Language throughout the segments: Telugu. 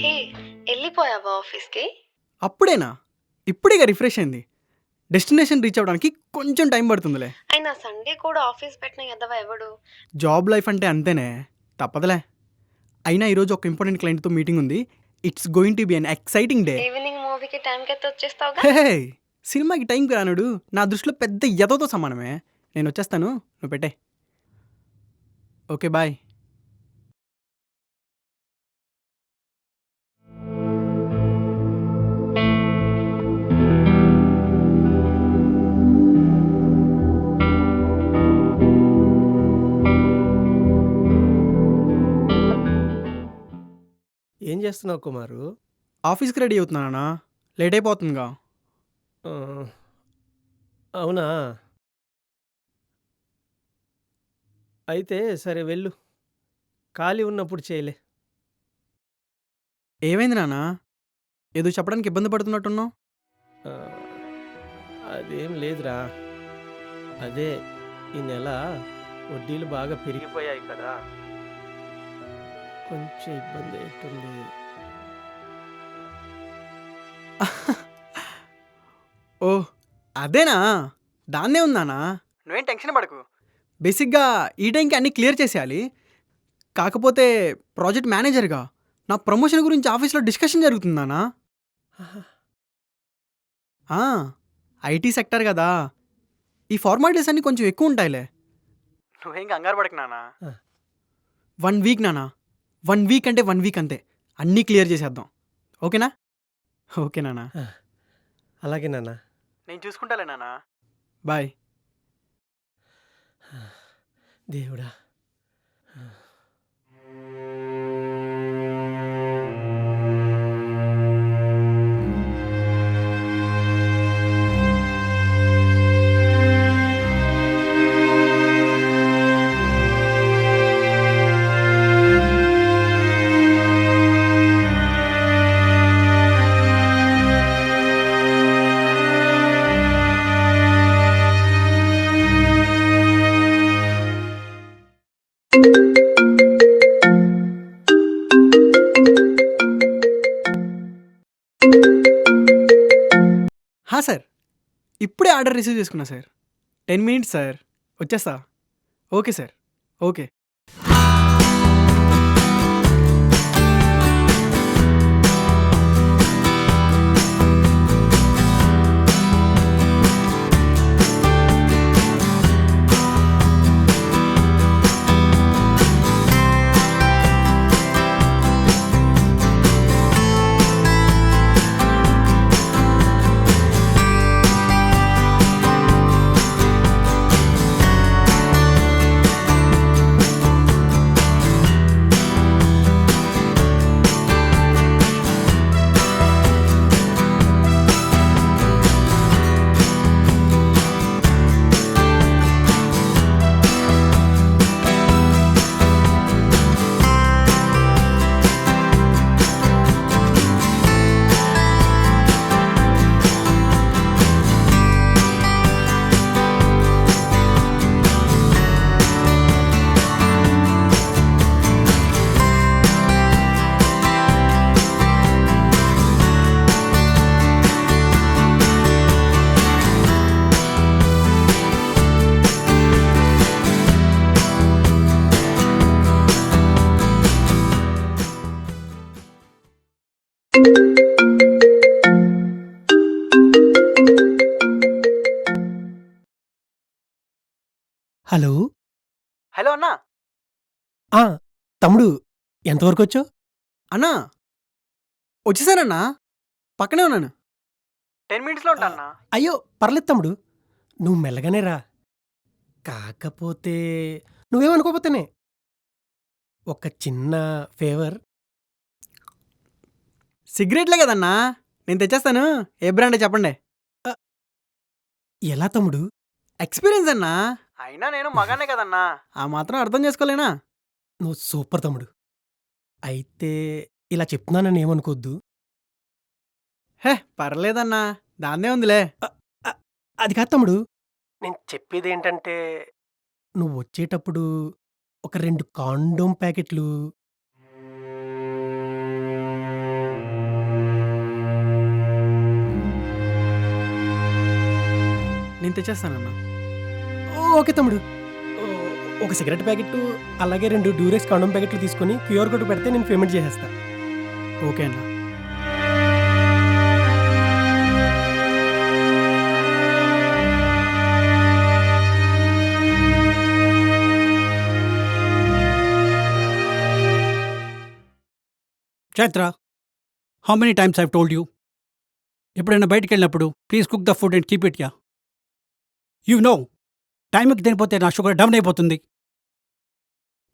హే! ఎళ్ళిపోయావా ఆఫీస్‌కి? అప్పుడేనా? ఇప్పుడేగా రిఫ్రెష్ అయింది. డెస్టినేషన్ రీచ్ అవ్వడానికి కొంచెం టైం పడుతుందిలే. అయినా సండే కూడా ఆఫీస్ పెట్టిన ఎదవ ఎవడు? జాబ్ లైఫ్ అంటే అంతేనే. తప్పదులే. అయినా ఈరోజు ఒక ఇంపార్టెంట్ క్లయింట్‌తో మీటింగ్ ఉంది. It's going to be an exciting day. Evening మూవీకి టైంకైతే వచ్చేస్తావుగా? హే! సినిమాకి టైంకి రానుడు నా దృష్టిలో పెద్ద ఎదవతో సమానమే. నేనొచ్చేస్తాను. నువ్వు పెట్టేయ్. ఓకే. బాయ్. ఏం చేస్తున్నావు కుమారు? ఆఫీస్‌కి రెడీ అవుతున్నానన్నా. లేట్ అయిపోతుందిగా. ఆ! అవునా? అయితే సరే వెళ్ళు. ఖాళీ ఉన్నప్పుడు చేయలే. ఏమైంది నాన్న? ఏదో చెప్పడానికి ఇబ్బంది పడుతున్నట్టున్నావు? ఆహ్, అదేం లేదురా. అదే ఈ నెల వడ్డీలు బాగా పెరిగిపోయాయి కదా! కొంచెం ఇబ్బంది అయితుంది. ఓహ్! అదేనా? దాన్నే ఉంది నాన్న. నువ్వేం టెన్షన్ పడకు. బేసిక్‌గా ఈ టైంకి అన్నీ క్లియర్ చేసేయాలి. కాకపోతే ప్రాజెక్ట్ మేనేజర్‌గా నా ప్రమోషన్ గురించి ఆఫీస్‌లో డిస్కషన్ జరుగుతుంది నాన్న. ఆహా! ఆ! ఐటీ సెక్టార్ గదా! ఈ ఫార్మాలిటీస్ అన్నీ కొంచెం ఎక్కువ ఉంటాయిలే. నువ్వేం కంగారు పడకు నాన్న. ఆ! 1 వీక్ నాన్న. 1 వీక్ అంటే 1 వీక్ అంతే. అన్నీ క్లియర్ చేసేద్దాం. ఓకేనా? ఓకే నాన్న. ఆ! అలాగే నాన్న. నేను చూసుకుంటాలే నాన్న. బాయ్. దేవుడా! సార్. ఇప్పుడే ఆర్డర్ రిసీవ్ చేసుకున్నా సార్. 10 minutes sir. వచ్చేస్తా. Okay sir. Okay. Hello! Hello అన్నా. ఆ! తమ్ముడు ఎంతవరకొచ్చావు? అన్నా! వచ్చేసానన్నా. పక్కనే ఉన్నాను. 10 మినిట్స్‌లో ఉంటా ఆ! అన్నా. అయ్యో! పర్లేదు తమ్ముడు. నువ్వు మెల్లగానే రా. కాకపోతే నువ్వేమనుకోపోతేనే. ఒక చిన్న ఫేవర్. సిగరెట్లే కదన్నా. నేను తెచ్చేస్తాను. ఏ బ్రాండో చెప్పండి. ఆహ్, ఎలా తమ్ముడు? ఎక్స్‌పీరియన్స్ అన్నా. అయినా నేను మగాడినే కదన్నా. ఆ మాత్రం అర్థం చేసుకోలేనా? నువ్వు సూపర్ తమ్ముడు. అయితే ఇలా చెప్తున్నానని ఏమనుకోద్దు. హే! పర్లేదన్నా. దాన్నే ఉందిలే. అ అ అది కాదు తమ్ముడు. నేను చెప్పేదేంటంటే, నువ్వొచ్చేటప్పుడు ఒక 2 కాండోమ్ ప్యాకెట్లు నేను తెచ్చేస్తానన్నా. ఓకే తమ్ముడు. ఒక సిగరెట్ ప్యాకెట్ అలాగే 2 డ్యూరెక్స్ కాండోమ్ ప్యాకెట్లు తీసుకొని క్యూఆర్ కోడ్ పెడితే నేను పేమెంట్ చేసేస్తా. ఓకే అన్న. Chaitra, how many times I've told you? ఎప్పుడైనా బయటికి వెళ్ళినప్పుడు please cook the food and keep it yeah. You know, టైంకి తినిపోతే నా షుగర్ డౌన్ అయిపోతుంది.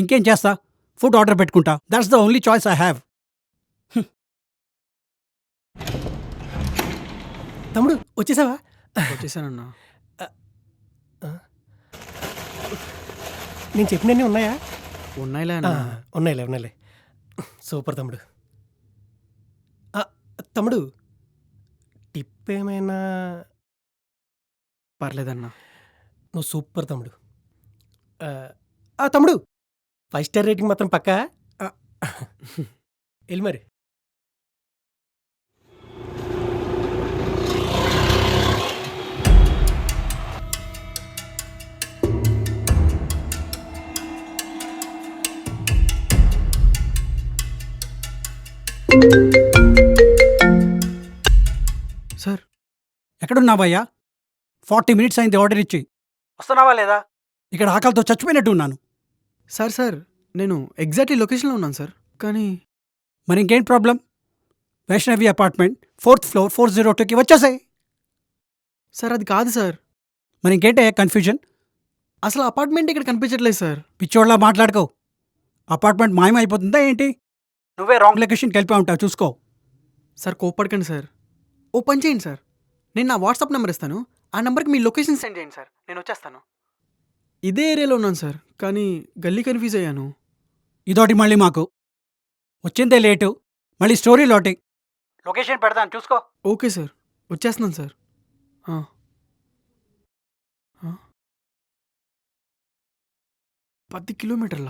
ఇంకేం చేస్తా, ఫుడ్ ఆర్డర్ పెట్టుకుంటా. That's the only choice I have. తమ్ముడు వచ్చేసావా? వచ్చేసానన్నా. నేను చెప్పినన్నీ ఉన్నాయా? ఉన్నాయిలే ఆ, అన్న. ఉన్నాయిలే. సూపర్ తమ్ముడు. తమ్ముడు టిప్ ఏమైనా? పర్లేదన్నా. నువ్వు సూపర్ తమ్ముడు. తమ్ముడు 5 స్టార్ రేటింగ్ మాత్రం పక్కా. వెళ్ళి మరి. సార్, ఎక్కడున్నావయ్యా? 40 మినిట్స్ అయింది ఆర్డర్ ఇచ్చి. వస్తున్నావా లేదా? ఇక్కడ ఆకలితో చచ్చిపోయినట్టు ఉన్నాను. సార్ నేను ఎగ్జాక్ట్లీ లొకేషన్లో ఉన్నాను సార్. కానీ మరి ఇంకేం problem? Vaishnavi apartment 4th floor 402కి వచ్చేసాయి. సార్ అది కాదు సార్. మరి ఇంకేంటయ్యా కన్ఫ్యూజన్? అసలు అపార్ట్మెంట్ ఇక్కడ కనిపించట్లేదు సార్. పిచ్చోళ్ళ మాట్లాడుకో. అపార్ట్మెంట్ మాయమైపోతుందా ఏంటి? నువ్వే రాంగ్ లొకేషన్కి వెళ్ళిపోయి ఉంటావు, చూసుకో. Sir కోప్పడకండి sir. ఓ పని చేయండి సార్, నేను నా వాట్సాప్ నెంబర్ ఇస్తాను. ఆ నెంబర్కి మీ లొకేషన్ సెండ్ చేయండి సార్, నేను వచ్చేస్తాను. ఇదే ఏరియాలో ఉన్నాను సార్, కానీ గల్లీ కన్ఫ్యూజ్ అయ్యాను. ఇదోటి మళ్ళీ మాకు వచ్చిందే లేటు, మళ్ళీ స్టోరీ లోటి. లొకేషన్ పెడతాను, చూసుకో. ఓకే సార్, వచ్చేస్తున్నాను సార్. 10 కిలోమీటర్ల.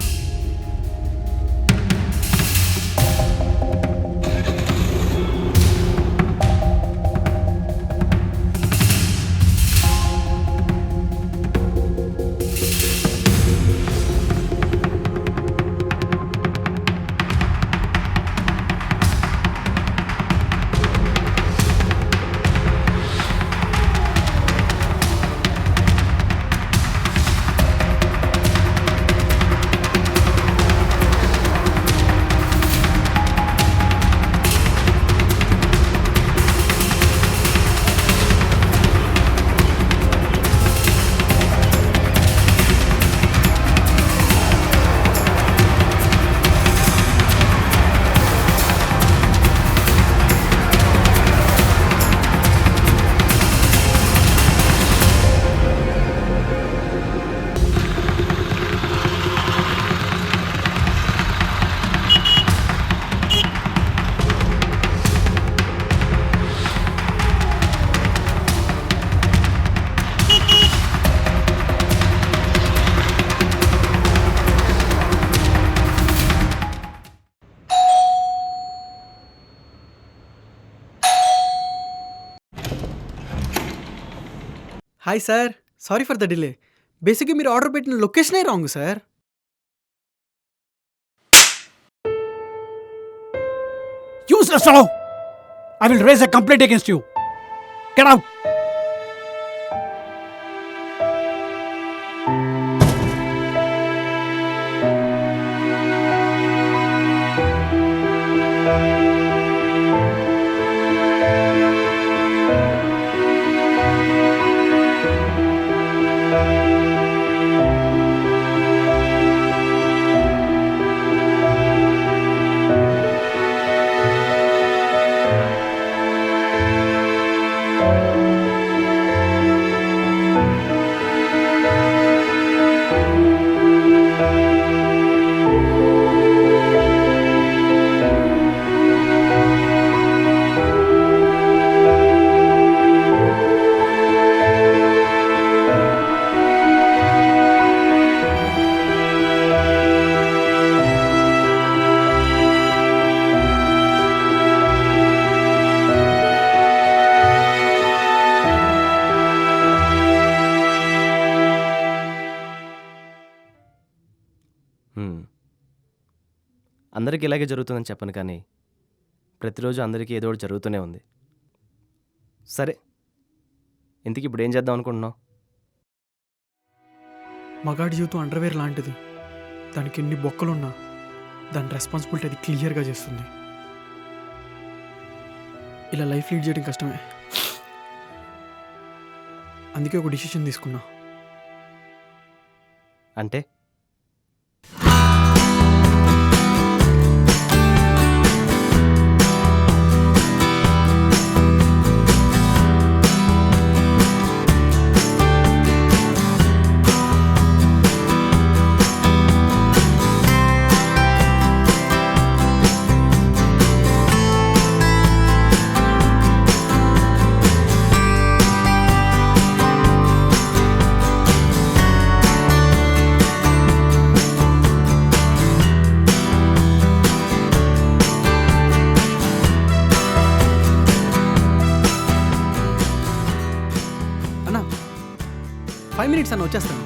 Hi sir, sorry for the delay. బేసిక్గా మీరు ఆర్డర్ పెట్టిన లొకేషనే wrong sir. Useless fellow! I will raise a complaint against you. Get out! అందరికీ ఇలాగే జరుగుతుందని చెప్పను, కానీ ప్రతిరోజు అందరికీ ఏదో ఒకటి జరుగుతూనే ఉంది. సరే, ఇంతకీ ఇప్పుడు ఏం చేద్దాం అనుకుంటున్నావు? మగాడి జీవితం అండర్వేర్ లాంటిది. దానికి ఎన్ని బొక్కలున్నా దాని రెస్పాన్సిబిలిటీ అది క్లియర్గా చేస్తుంది. ఇలా లైఫ్ లీడ్ చేయడం కష్టమే. అందుకే ఒక డిసిషన్ తీసుకున్నా. అంటే అన్నా 5 minutes అన్న వచ్చేస్తాను.